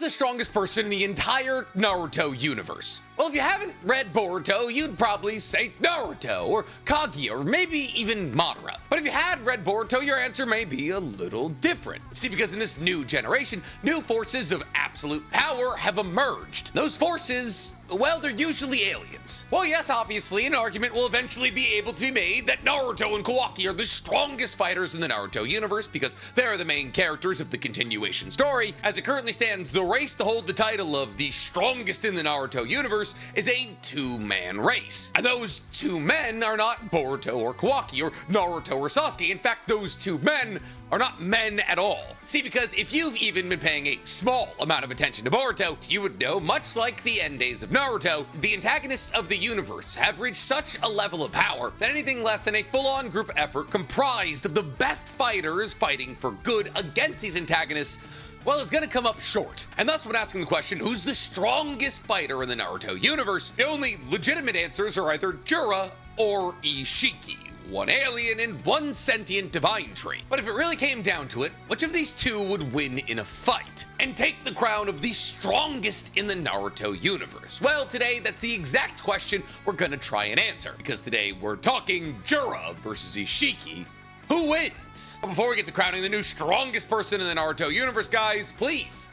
the strongest person in the entire Naruto universe? Well, if you haven't read Boruto, you'd probably say Naruto, or Kaguya, or maybe even Madara. But if you had read Boruto, your answer may be a little different. See, because in this new generation, new forces of absolute power have emerged. Those forces, well, they're usually aliens. Well, yes, obviously, an argument will eventually be able to be made that Naruto and Kawaki are the strongest fighters in the Naruto universe because they're the main characters of the continuation story. As it currently stands, the race to hold the title of the strongest in the Naruto universe is a two-man race. And those two men are not Boruto or Kawaki or Naruto or Sasuke. In fact, those two men are not men at all. See, because if you've even been paying a small amount of attention to Boruto, you would know, much like the end days of Naruto, the antagonists of the universe have reached such a level of power that anything less than a full-on group effort comprised of the best fighters fighting for good against these antagonists, well, it's gonna come up short. And thus, when asking the question, who's the strongest fighter in the Naruto universe, the only legitimate answers are either Jura or Isshiki. One alien and one sentient divine tree. But if it really came down to it, which of these two would win in a fight and take the crown of the strongest in the Naruto universe? Well, today that's the exact question we're gonna try and answer, because today we're talking Jura versus Isshiki. Who wins? But before we get to crowning the new strongest person in the Naruto universe, guys, please,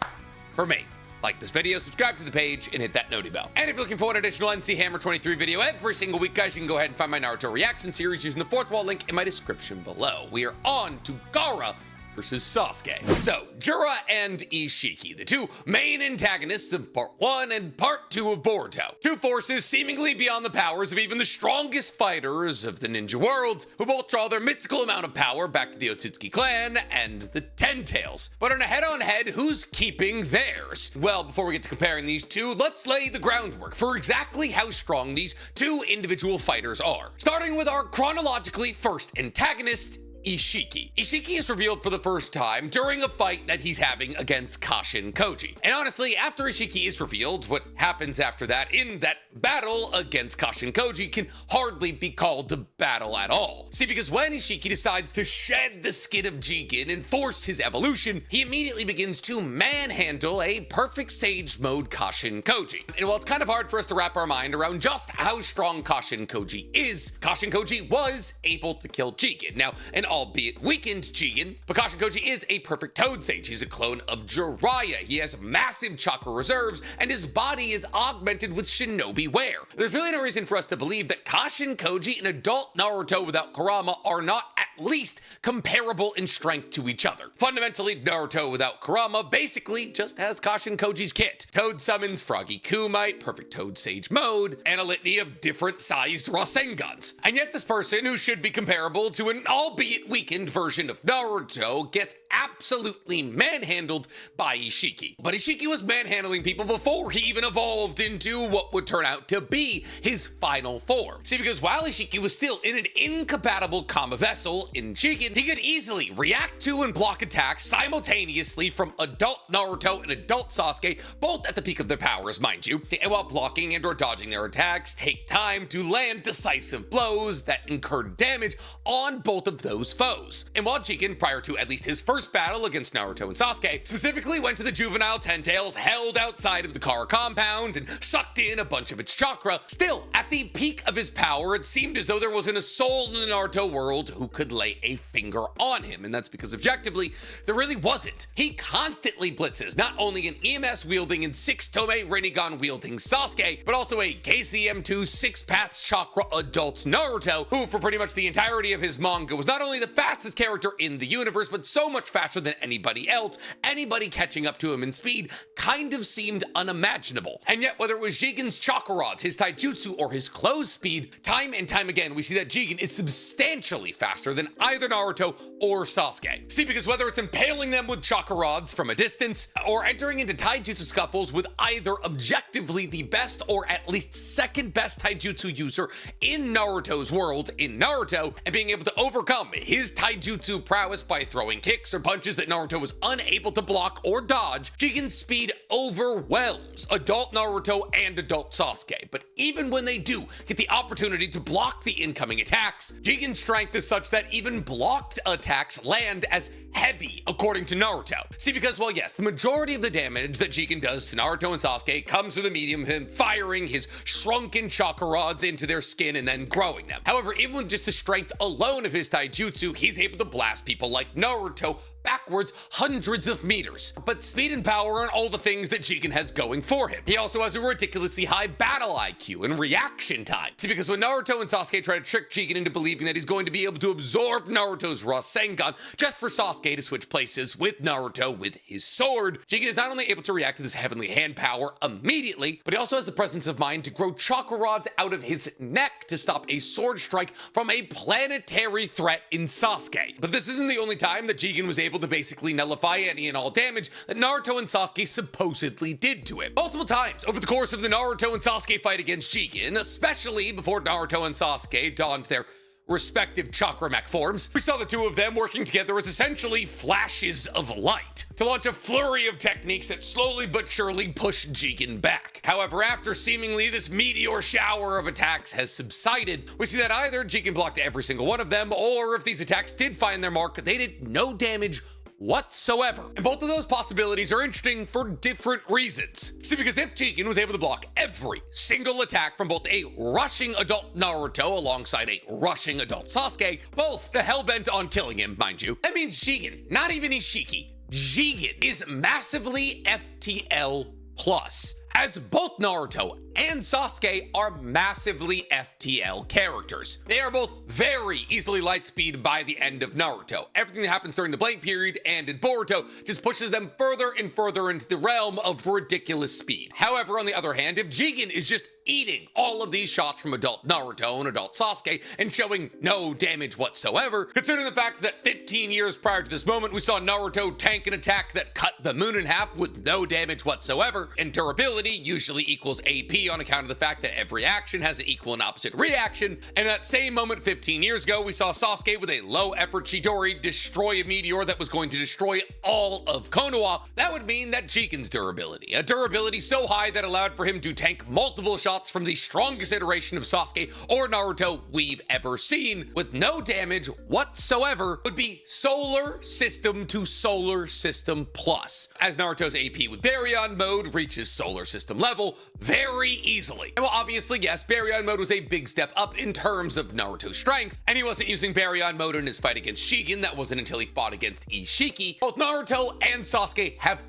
for me, like this video, subscribe to the page, and hit that noti bell. And if you're looking for an additional NC Hammer 23 video every single week, guys, you can go ahead and find my Naruto reaction series using the fourth wall link in my description below. We are on to Gaara versus Sasuke. So, Jura and Isshiki, the two main antagonists of part 1 and part 2 of Boruto. Two forces seemingly beyond the powers of even the strongest fighters of the ninja world, who both draw their mystical amount of power back to the Otsutsuki clan and the Ten Tails. But in a head-on-head, who's keeping theirs? Well, before we get to comparing these two, let's lay the groundwork for exactly how strong these two individual fighters are. Starting with our chronologically first antagonist, Isshiki. Isshiki is revealed for the first time during a fight that he's having against Kashin Koji. And honestly, after Isshiki is revealed, what happens after that in that battle against Kashin Koji can hardly be called a battle at all. See, because when Isshiki decides to shed the skin of Jigen and force his evolution, he immediately begins to manhandle a perfect Sage mode Kashin Koji. And while it's kind of hard for us to wrap our mind around just how strong Kashin Koji is, Kashin Koji was able to kill Jigen. Now, an albeit weakened Jigen, but Kashin Koji is a perfect Toad Sage. He's a clone of Jiraiya. He has massive chakra reserves, and his body is augmented with shinobi wear. There's really no reason for us to believe that Kashin Koji and adult Naruto without Kurama are not at least comparable in strength to each other. Fundamentally, Naruto without Kurama basically just has Kashin Koji's kit. Toad summons Froggy Kumite, perfect Toad Sage mode, and a litany of different sized Rasengans. And yet this person, who should be comparable to an albeit weakened version of Naruto, gets absolutely manhandled by Isshiki. But Isshiki was manhandling people before he even evolved into what would turn out to be his final form. See, because while Isshiki was still in an incompatible Kama vessel in Jigen, he could easily react to and block attacks simultaneously from adult Naruto and adult Sasuke, both at the peak of their powers, mind you, and while blocking and or dodging their attacks, take time to land decisive blows that incur damage on both of those foes. And while Jigen, prior to at least his first battle against Naruto and Sasuke, specifically went to the juvenile Ten Tails held outside of the Gaara compound and sucked in a bunch of its chakra, still, at the peak of his power, it seemed as though there wasn't a soul in the Naruto world who could lay a finger on him, and that's because objectively, there really wasn't. He constantly blitzes not only an EMS-wielding and 6-Tome Rinnegan-wielding Sasuke, but also a KCM2 6-Paths Chakra adult Naruto, who for pretty much the entirety of his manga was not only the fastest character in the universe, but so much faster than anybody else. Anybody catching up to him in speed kind of seemed unimaginable. And yet, whether it was Jigen's chakra rods, his taijutsu, or his close speed, time and time again, we see that Jigen is substantially faster than either Naruto or Sasuke. See, because whether it's impaling them with chakra rods from a distance, or entering into taijutsu scuffles with either objectively the best or at least second best taijutsu user in Naruto's world in Naruto, and being able to overcome his taijutsu prowess by throwing kicks or punches that Naruto was unable to block or dodge, Jigen's speed overwhelms adult Naruto and adult Sasuke. But even when they do get the opportunity to block the incoming attacks, Jigen's strength is such that even blocked attacks land as heavy, according to Naruto. See, because, well, yes, the majority of the damage that Jigen does to Naruto and Sasuke comes through the medium of him firing his shrunken chakra rods into their skin and then growing them. However, even with just the strength alone of his taijutsu, he's able to blast people like Naruto backwards hundreds of meters. But speed and power aren't all the things that Jigen has going for him. He also has a ridiculously high battle IQ and reaction time. See, because when Naruto and Sasuke try to trick Jigen into believing that he's going to be able to absorb Naruto's Rasengan just for Sasuke to switch places with Naruto with his sword, Jigen is not only able to react to this heavenly hand power immediately, but he also has the presence of mind to grow chakra rods out of his neck to stop a sword strike from a planetary threat in Sasuke. But this isn't the only time that Jigen was able to basically nullify any and all damage that Naruto and Sasuke supposedly did to him. Multiple times over the course of the Naruto and Sasuke fight against Jigen, especially before Naruto and Sasuke donned their respective chakra mech forms, we saw the two of them working together as essentially flashes of light to launch a flurry of techniques that slowly but surely pushed Jigen back. However, after seemingly this meteor shower of attacks has subsided, we see that either Jigen blocked every single one of them, or if these attacks did find their mark, they did no damage whatsoever. And both of those possibilities are interesting for different reasons. See, because if Jigen was able to block every single attack from both a rushing adult Naruto alongside a rushing adult Sasuke, both the hell-bent on killing him, mind you, that means Jigen, not even Isshiki, Jigen is massively FTL plus, as both Naruto and Sasuke are massively FTL characters. They are both very easily light speed by the end of Naruto. Everything that happens during the blank period and in Boruto just pushes them further and further into the realm of ridiculous speed. However, on the other hand, if Jigen is just eating all of these shots from adult Naruto and adult Sasuke and showing no damage whatsoever, considering the fact that 15 years prior to this moment, we saw Naruto tank an attack that cut the moon in half with no damage whatsoever, and durability usually equals AP on account of the fact that every action has an equal and opposite reaction. And at that same moment 15 years ago, we saw Sasuke with a low effort Chidori destroy a meteor that was going to destroy all of Konoha. That would mean that Jigen's durability, a durability so high that allowed for him to tank multiple shots from the strongest iteration of Sasuke or Naruto we've ever seen with no damage whatsoever, would be solar system to solar system plus, as Naruto's AP with Baryon mode reaches solar system level very easily. And well, obviously, yes, Baryon mode was a big step up in terms of Naruto's strength, and he wasn't using Baryon mode in his fight against Jigen. That wasn't until he fought against Isshiki. Both Naruto and Sasuke have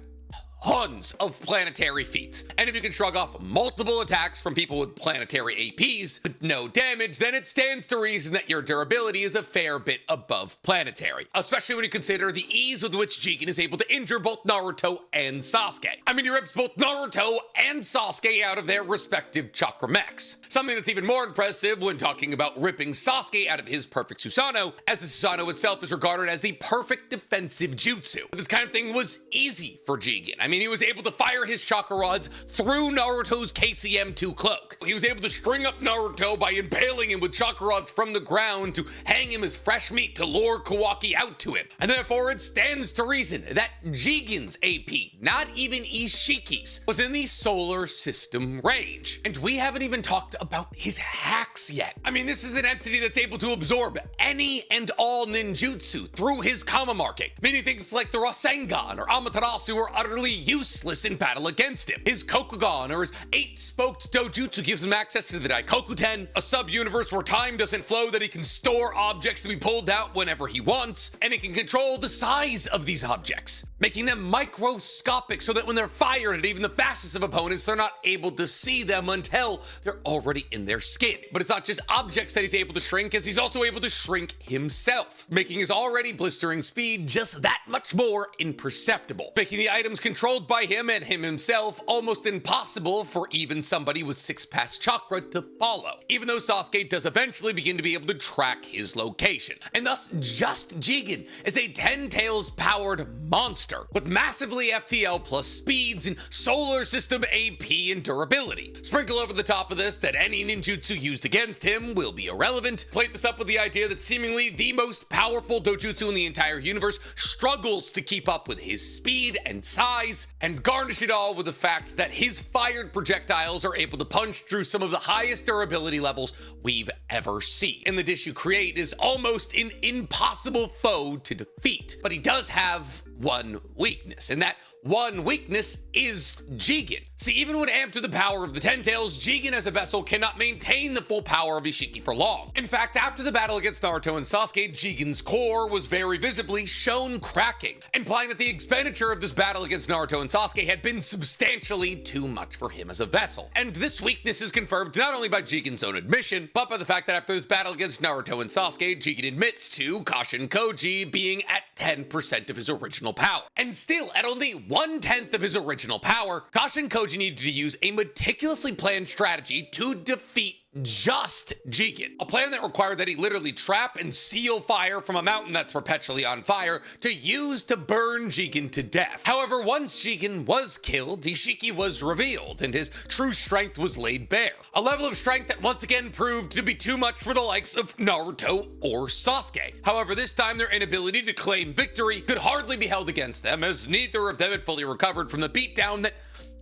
tons of planetary feats. And if you can shrug off multiple attacks from people with planetary APs with no damage, then it stands to reason that your durability is a fair bit above planetary, especially when you consider the ease with which Jigen is able to injure both Naruto and Sasuke. I mean, he rips both Naruto and Sasuke out of their respective chakra mechs. Something that's even more impressive when talking about ripping Sasuke out of his perfect Susanoo, as the Susanoo itself is regarded as the perfect defensive jutsu. This kind of thing was easy for Jigen. I mean, he was able to fire his chakra rods through Naruto's KCM2 cloak. He was able to string up Naruto by impaling him with chakra rods from the ground to hang him as fresh meat to lure Kawaki out to him. And therefore, it stands to reason that Jigen's AP, not even Isshiki's, was in the solar system range. And we haven't even talked about his hacks yet. I mean, this is an entity that's able to absorb any and all ninjutsu through his Kama marking, meaning things like the Rasengan or Amaterasu are utterly useless in battle against him. His Kokugan or his 8-spoked dojutsu gives him access to the Daikokuten, a sub-universe where time doesn't flow, that he can store objects to be pulled out whenever he wants, and he can control the size of these objects, making them microscopic so that when they're fired at even the fastest of opponents, they're not able to see them until they're already in their skin. But it's not just objects that he's able to shrink, as he's also able to shrink himself, making his already blistering speed just that much more imperceptible, making the items controlled controlled by him and him himself, almost impossible for even somebody with 6-pass chakra to follow, even though Sasuke does eventually begin to be able to track his location. And thus, just Jigen is a 10 tails powered monster with massively FTL plus speeds and solar system AP and durability. Sprinkle over the top of this that any ninjutsu used against him will be irrelevant. Plate this up with the idea that seemingly the most powerful dojutsu in the entire universe struggles to keep up with his speed and size, and garnish it all with the fact that his fired projectiles are able to punch through some of the highest durability levels we've ever seen. And the dish you create is almost an impossible foe to defeat. But he does have one weakness, and that one weakness is Jigen. See, even when amped to the power of the 10 tails, Jigen as a vessel cannot maintain the full power of Isshiki for long. In fact, after the battle against Naruto and Sasuke, Jigen's core was very visibly shown cracking, implying that the expenditure of this battle against Naruto and Sasuke had been substantially too much for him as a vessel. And this weakness is confirmed not only by Jigen's own admission, but by the fact that after this battle against Naruto and Sasuke, Jigen admits to Kashin Koji being at 10% of his original power. And still, at only 1/10 of his original power, Kashin Koji needed to use a meticulously planned strategy to defeat just Jigen. A plan that required that he literally trap and seal fire from a mountain that's perpetually on fire to use to burn Jigen to death. However, once Jigen was killed, Isshiki was revealed and his true strength was laid bare. A level of strength that once again proved to be too much for the likes of Naruto or Sasuke. However, this time their inability to claim victory could hardly be held against them, as neither of them had fully recovered from the beatdown that,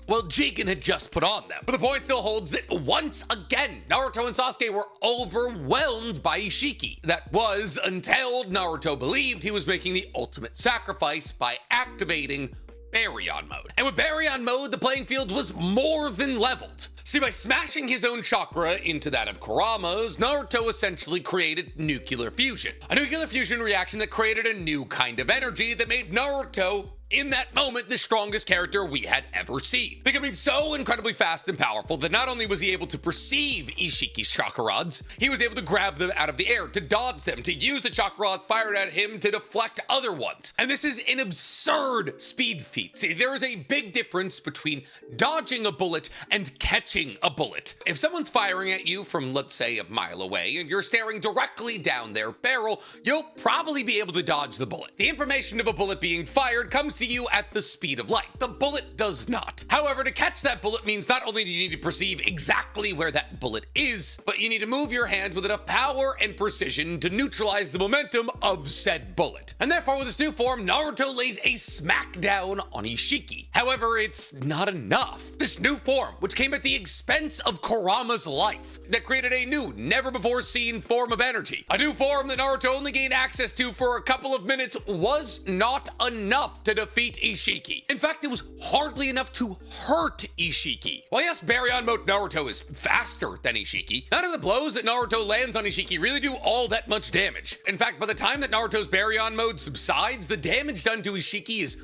well, Jigen had just put on them. But the point still holds that once again, Naruto and Sasuke were overwhelmed by Isshiki. That was until Naruto believed he was making the ultimate sacrifice by activating Baryon mode. And with Baryon mode, the playing field was more than leveled. See, by smashing his own chakra into that of Kurama's, Naruto essentially created nuclear fusion. A nuclear fusion reaction that created a new kind of energy that made Naruto, in that moment, the strongest character we had ever seen, becoming so incredibly fast and powerful that not only was he able to perceive Isshiki's chakra rods, he was able to grab them out of the air, to dodge them, to use the chakra rods fired at him to deflect other ones. And this is an absurd speed feat. See, there is a big difference between dodging a bullet and catching a bullet. If someone's firing at you from, let's say, a mile away, and you're staring directly down their barrel, you'll probably be able to dodge the bullet. The information of a bullet being fired comes to you at the speed of light. The bullet does not. However, to catch that bullet means not only do you need to perceive exactly where that bullet is, but you need to move your hands with enough power and precision to neutralize the momentum of said bullet. And therefore, with this new form, Naruto lays a smackdown on Isshiki. However, it's not enough. This new form, which came at the expense of Kurama's life, that created a new, never-before-seen form of energy. A new form that Naruto only gained access to for a couple of minutes was not enough to defeat Isshiki. In fact, it was hardly enough to hurt Isshiki. While yes, Baryon mode Naruto is faster than Isshiki, none of the blows that Naruto lands on Isshiki really do all that much damage. In fact, by the time that Naruto's Baryon mode subsides, the damage done to Isshiki is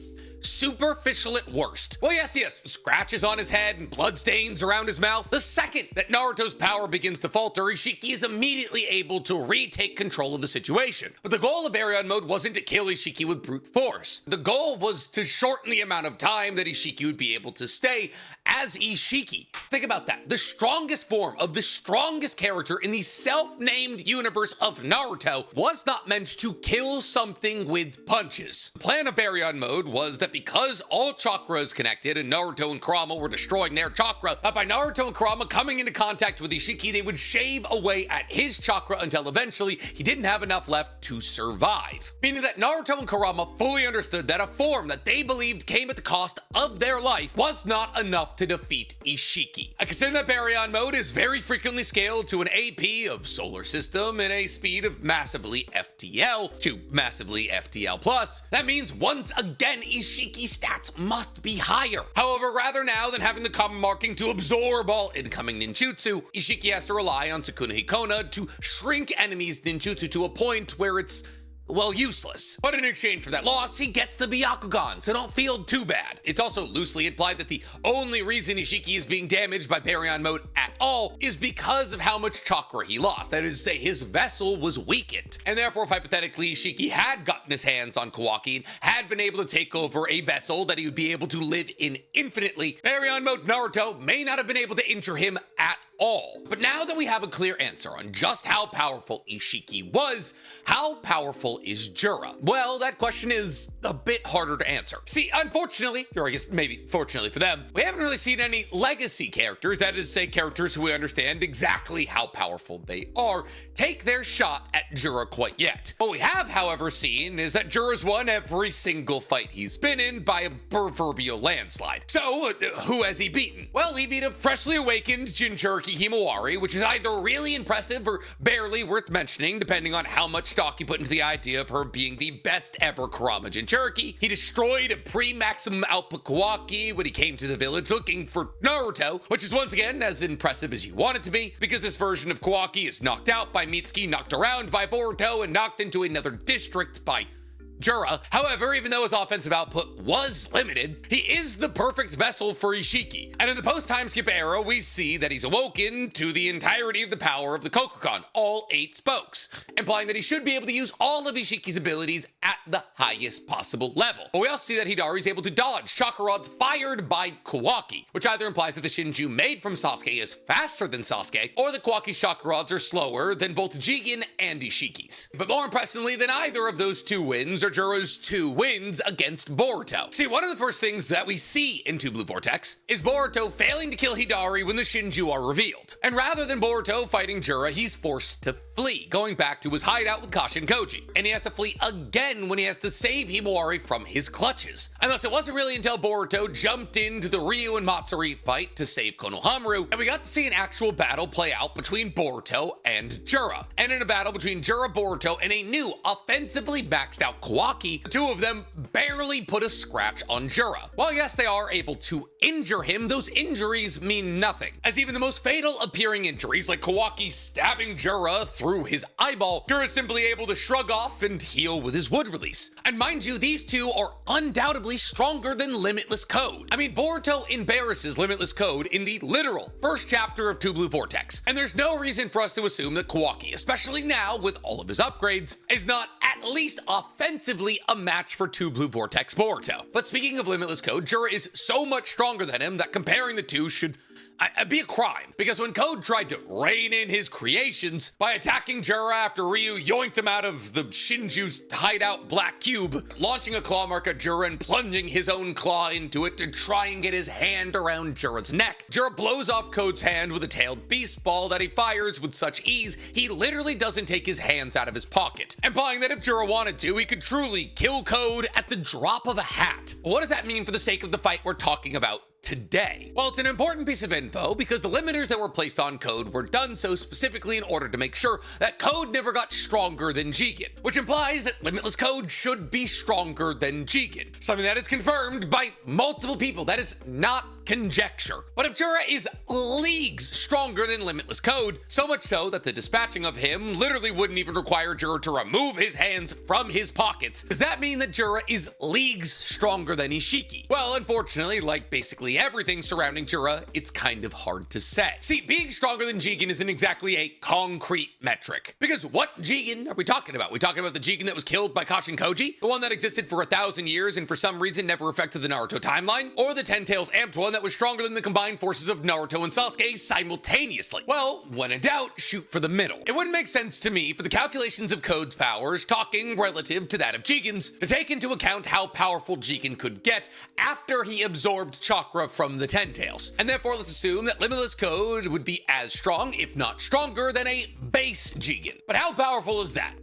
superficial at worst. Well, yes, he has scratches on his head and bloodstains around his mouth. The second that Naruto's power begins to falter, Isshiki is immediately able to retake control of the situation. But the goal of Baryon mode wasn't to kill Isshiki with brute force. The goal was to shorten the amount of time that Isshiki would be able to stay as Isshiki. Think about that. The strongest form of the strongest character in the self-named universe of Naruto was not meant to kill something with punches. The plan of Baryon mode was that because all chakra is connected and Naruto and Kurama were destroying their chakra, that by Naruto and Kurama coming into contact with Isshiki, they would shave away at his chakra until eventually he didn't have enough left to survive. Meaning that Naruto and Kurama fully understood that a form that they believed came at the cost of their life was not enough to defeat Isshiki. I consider that Baryon mode is very frequently scaled to an AP of solar system and a speed of massively FTL to massively FTL plus. That means once again, Isshiki stats must be higher. However, rather now than having the common marking to absorb all incoming ninjutsu, Isshiki has to rely on Sukuna Hikona to shrink enemies' ninjutsu to a point where it's, well, useless. But in exchange for that loss, he gets the Byakugan, so don't feel too bad. It's also loosely implied that the only reason Isshiki is being damaged by Baryon mode at all is because of how much chakra he lost. That is to say, his vessel was weakened. And therefore, if hypothetically Isshiki had gotten his hands on Kawaki and had been able to take over a vessel that he would be able to live in infinitely, Baryon mode Naruto may not have been able to injure him at all. But now that we have a clear answer on just how powerful Isshiki was, how powerful is Jura? Well, that question is a bit harder to answer. See, unfortunately, or I guess maybe fortunately for them, we haven't really seen any legacy characters, that is to say characters who we understand exactly how powerful they are, take their shot at Jura quite yet. What we have, however, seen is that Jura's won every single fight he's been in by a proverbial landslide. So, who has he beaten? Well, he beat a freshly awakened Jinchuriki Himawari, which is either really impressive or barely worth mentioning, depending on how much stock you put into the idea of her being the best ever Kurama Jinchuriki. He destroyed a pre-maximum output Kawaki when he came to the village looking for Naruto, which is once again as impressive as you want it to be, because this version of Kawaki is knocked out by Mitsuki, knocked around by Boruto, and knocked into another district by Jura. However, even though his offensive output was limited, he is the perfect vessel for Isshiki. And in the post-time skip era, we see that he's awoken to the entirety of the power of the Kokukan, all 8 spokes, implying that he should be able to use all of Ishiki's abilities at the highest possible level. But we also see that Hidari is able to dodge chakra rods fired by Kawaki, which either implies that the Shinju made from Sasuke is faster than Sasuke, or that Kawaki's chakra rods are slower than both Jigen and Ishiki's. But more impressively than either of those 2 wins are Jura's 2 wins against Boruto. See, one of the first things that we see in 2 Blue Vortex is Boruto failing to kill Hidari when the Shinju are revealed. And rather than Boruto fighting Jura, he's forced to flee, going back to his hideout with Kashin Koji. And he has to flee again when he has to save Himawari from his clutches. And thus it wasn't really until Boruto jumped into the Ryu and Matsuri fight to save Konohamaru, and we got to see an actual battle play out between Boruto and Jura. And in a battle between Jura, Boruto, and a new offensively maxed out Kawaki, the 2 of them barely put a scratch on Jura. While yes, they are able to injure him, those injuries mean nothing, as even the most fatal appearing injuries like Kawaki stabbing Jura through his eyeball, Jura is simply able to shrug off and heal with his wood release. And mind you, these 2 are undoubtedly stronger than Limitless Code. I mean, Boruto embarrasses Limitless Code in the literal first chapter of 2 Blue Vortex, and there's no reason for us to assume that Kawaki, especially now with all of his upgrades, is not at least offensively a match for 2 Blue Vortex Boruto. But speaking of Limitless Code, Jura is so much stronger than him that comparing the 2 should be a crime, because when Code tried to rein in his creations by attacking Jura after Ryu yoinked him out of the Shinju's hideout black cube, launching a claw mark at Jura and plunging his own claw into it to try and get his hand around Jura's neck. Jura blows off Code's hand with a tailed beast ball that he fires with such ease, he literally doesn't take his hands out of his pocket, implying that if Jura wanted to, he could truly kill Code at the drop of a hat. What does that mean for the sake of the fight we're talking about today? Well, it's an important piece of info because the limiters that were placed on Code were done so specifically in order to make sure that Code never got stronger than Jigen, which implies that Limitless Code should be stronger than Jigen, something that is confirmed by multiple people. That is not conjecture. But if Jura is leagues stronger than Limitless Code, so much so that the dispatching of him literally wouldn't even require Jura to remove his hands from his pockets, does that mean that Jura is leagues stronger than Isshiki? Well, unfortunately, like basically everything surrounding Jura, it's kind of hard to say. See, being stronger than Jigen isn't exactly a concrete metric, because what Jigen are we talking about? We talking about the Jigen that was killed by Kashin Koji? The one that existed for 1,000 years and for some reason never affected the Naruto timeline? Or the Ten Tails amped one that was stronger than the combined forces of Naruto and Sasuke simultaneously? Well, when in doubt, shoot for the middle. It wouldn't make sense to me for the calculations of Code's powers, talking relative to that of Jigen's, to take into account how powerful Jigen could get after he absorbed chakra from the Ten Tails. And therefore, let's assume that Limitless Code would be as strong, if not stronger, than a base Jigen. But how powerful is that?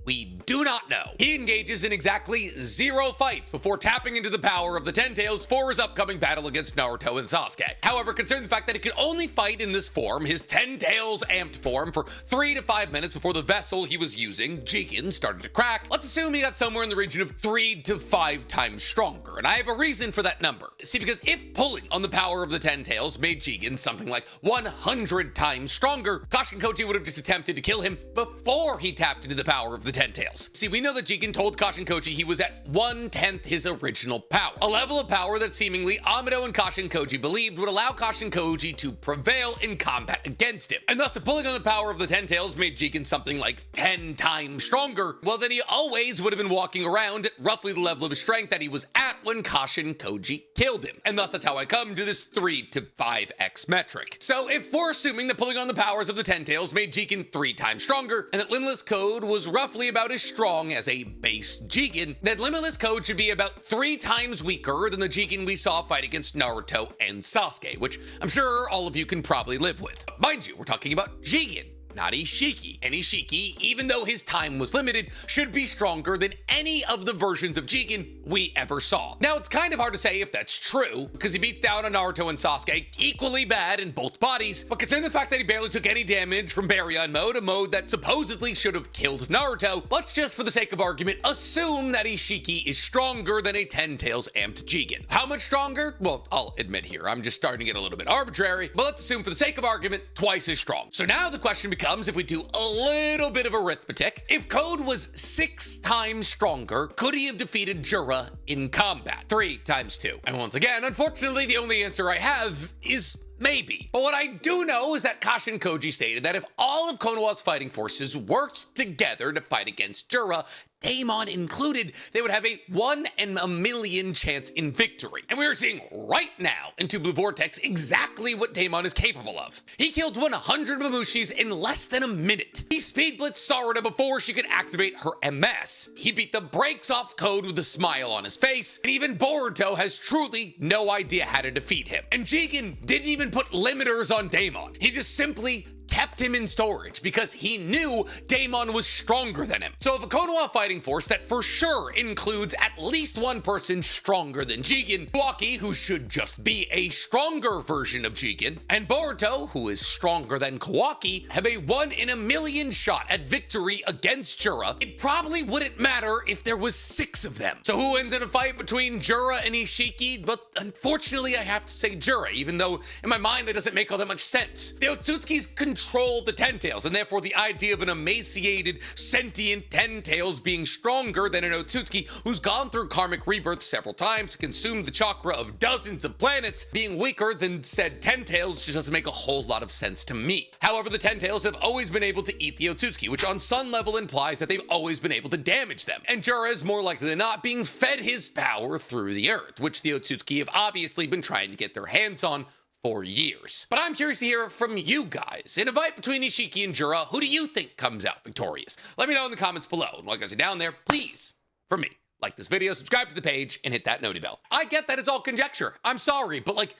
We do not know. He engages in exactly 0 fights before tapping into the power of the Ten Tails for his upcoming battle against Naruto and Sasuke. However, considering the fact that he could only fight in this form, his Ten Tails amped form, for 3 to 5 minutes before the vessel he was using, Jigen, started to crack, let's assume he got somewhere in the region of 3 to 5 times stronger. And I have a reason for that number. See, because if pulling on the power of the Ten Tails made Jigen something like 100 times stronger, Kashin Koji would have just attempted to kill him before he tapped into the power of the Ten Tails. Tails. See, we know that Jigen told Kashin Koji he was at 1/10 his original power, a level of power that seemingly Amado and Kashin Koji believed would allow Kashin Koji to prevail in combat against him. And thus, if pulling on the power of the 10 Tails made Jigen something like 10 times stronger, well then he always would have been walking around at roughly the level of strength that he was at when Kashin Koji killed him. And thus, that's how I come to this 3 to 5x metric. So if we're assuming that pulling on the powers of the 10 Tails made Jigen 3 times stronger, and that Limitless Code was roughly about as strong as a base Jigen, then Limitless Code should be about 3 times weaker than the Jigen we saw fight against Naruto and Sasuke, which I'm sure all of you can probably live with. Mind you, we're talking about Jigen, not Isshiki. And Isshiki, even though his time was limited, should be stronger than any of the versions of Jigen we ever saw. Now, it's kind of hard to say if that's true, because he beats down on Naruto and Sasuke equally bad in both bodies, but considering the fact that he barely took any damage from Baryon mode, a mode that supposedly should have killed Naruto, let's just, for the sake of argument, assume that Isshiki is stronger than a 10 Tails amped Jigen. How much stronger? Well, I'll admit here, I'm just starting to get a little bit arbitrary, but let's assume for the sake of argument, twice as strong. So now the question becomes, if we do a little bit of arithmetic, if Code was 6 times stronger, could he have defeated Jura in combat? 3 times 2. And once again, unfortunately, the only answer I have is maybe. But what I do know is that Kashin Koji stated that if all of Konoha's fighting forces worked together to fight against Jura, Daemon included, they would have a 1 in a million chance in victory. And we are seeing right now in Two Blue Vortex exactly what Daemon is capable of. He killed 100 Mamushis in less than a minute. He speed blitzed Sarada before she could activate her MS. He beat the brakes off Code with a smile on his face, and even Boruto has truly no idea how to defeat him. And Jigen didn't even put limiters on Daemon. He just simply kept him in storage because he knew Daemon was stronger than him. So if a Konoha fighting force that for sure includes at least one person stronger than Jigen, Kawaki, who should just be a stronger version of Jigen, and Boruto, who is stronger than Kawaki, have a 1 in a million shot at victory against Jura, it probably wouldn't matter if there was 6 of them. So who wins in a fight between Jura and Isshiki? But unfortunately I have to say Jura, even though in my mind that doesn't make all that much sense. The Otsutsuki's control the 10 Tails, and therefore the idea of an emaciated, sentient 10 Tails being stronger than an Otsutsuki who's gone through karmic rebirth several times to consume the chakra of dozens of planets being weaker than said 10 Tails just doesn't make a whole lot of sense to me. However, the 10 Tails have always been able to eat the Otsutsuki, which on sun level implies that they've always been able to damage them. And Jura is more likely than not being fed his power through the earth, which the Otsutsuki have obviously been trying to get their hands on for years. But I'm curious to hear from you guys. In a fight between Isshiki and Jura, who do you think comes out victorious? Let me know in the comments below. And while you guys are down there, please, for me, like this video, subscribe to the page, and hit that noti bell. I get that it's all conjecture. I'm sorry, but like,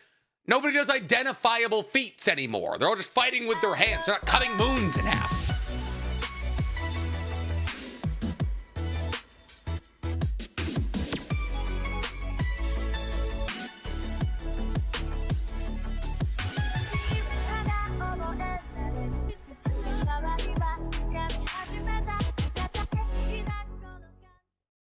nobody does identifiable feats anymore. They're all just fighting with their hands. They're not cutting moons in half.